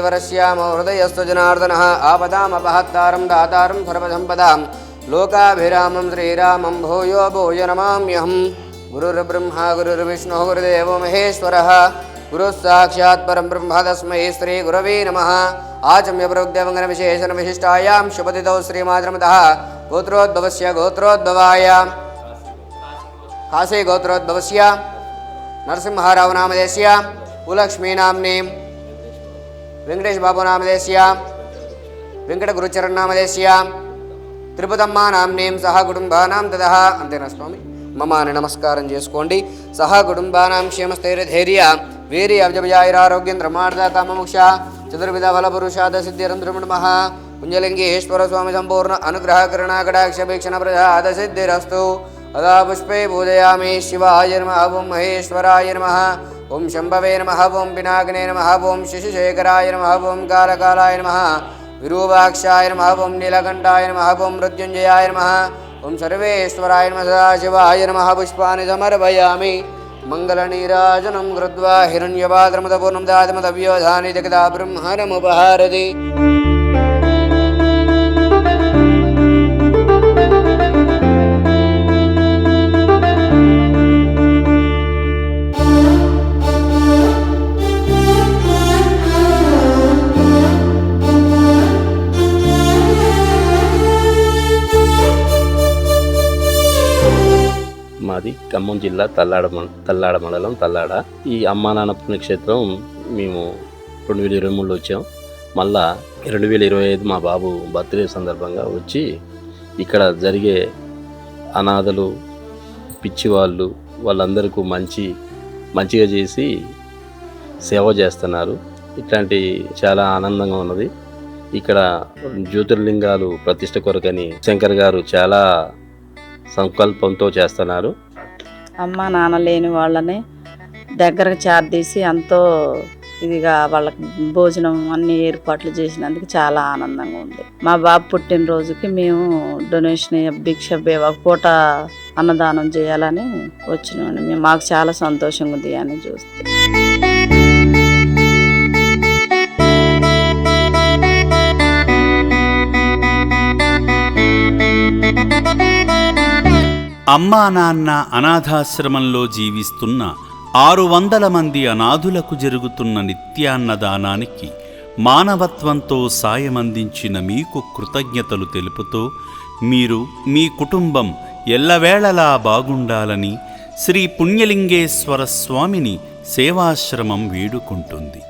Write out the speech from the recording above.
वरस्यामो हृदयस्तु जनार्दनः आपदामपहत्तारं दातारं सर्वसम्पदां लोकाभिरामं श्रीरामं भूयो भूय नमाम्यहम्। गुरुर्ब्रह्मा गुरुर्विष्णुः गुरुदेवो महेश्वरः गुरुस्साक्षात् परं ब्रह्म तस्मै श्रीगुरवे नमः। आचम्य प्रवृत्तिमङ्गल विशेषण विशिष्टायां शुभतिथौ श्रीमातृमतः गोत्रोद्भवस्य गोत्रोद्भवाय कासे गोत्रोद्भवस्य नरसिंहराव नामधेयस्य उलक्ष्मी नाम्ने वेंकटेश बाबू नामधेयस्य वेंकटगुरुचरण नामधेयस्य తిరుపతమ్మ నామ్నేం సహ కుటుంబానాం తదహ. అంతేనా స్వామి? మమాని నమస్కారం చేసుకోండి. సహ కుటుంబానాం క్షేమస్థైర్యధైర్య వీర్య అబ్జబజాయిరారోగ్యం ధర్మార్థ కామమోక్ష చతుర్విధ ఫలపురుషాద సిద్ధిరంధ్రమణమః. పుంజలింగేశ్వర స్వామి సంపూర్ణ అనుగ్రహ కరుణా కటాక్ష వీక్షణ ప్రసాద సిద్ధిరస్తు. అదా పుష్పే పూజయామి. శివాయ నమః, ఓం మహేశ్వరాయ నమః, ఓం శంభవే నమః, ఓం పినాకినే నమః, ఓం శశిశేఖరాయ నమః, ఓం కాలకాలాయ నమః, విరూపాక్షాయ నమః, ఓం నీలకంఠాయ నమః, ఓం మృత్యుంజయాయ నమః, ఓం సర్వేశ్వరాయ నమః, సదాశివాయ నమః. పుష్పాని సమర్పయామి. మంగళనీరాజనం కృత్వా హిరణ్యపాత్రముదపూర్ణం దాతమదవ్యోధాని జగదా బ్రహ్మణముపహారతి. మాది ఖమ్మం జిల్లా తల్లాడ మండలం తల్లాడ. ఈ అమ్మా నాన్న పుణ్యక్షేత్రం మేము 2023లో వచ్చాం. మళ్ళా 2025 మా బాబు బర్త్డే సందర్భంగా వచ్చి ఇక్కడ జరిగే అనాథలు పిచ్చివాళ్ళు వాళ్ళందరికీ మంచిగా చేసి సేవ చేస్తున్నారు. ఇట్లాంటి చాలా ఆనందంగా ఉన్నది. ఇక్కడ జ్యోతిర్లింగాలు ప్రతిష్ట కొరకని శంకర్ గారు చాలా సంకల్పంతో చేస్తున్నారు. అమ్మ నాన్న లేని వాళ్ళని దగ్గరకు చార్దీసి ఎంతో ఇదిగా వాళ్ళకి భోజనం అన్ని ఏర్పాట్లు చేసినందుకు చాలా ఆనందంగా ఉంది. మా బాబు పుట్టినరోజుకి మేము డొనేషన్ భిక్ష ఒక పూట అన్నదానం చేయాలని వచ్చినామండి. మాకు చాలా సంతోషంగా ఉంది అని చూస్తే. అమ్మా నాన్న అనాథాశ్రమంలో జీవిస్తున్న 600 మంది అనాథులకు జరుగుతున్న నిత్యాన్నదానానికి మానవత్వంతో సాయమందించిన మీకు కృతజ్ఞతలు తెలుపుతూ మీరు మీ కుటుంబం ఎల్లవేళలా బాగుండాలని శ్రీ పుణ్యలింగేశ్వర స్వామిని సేవాశ్రమం వేడుకుంటుంది.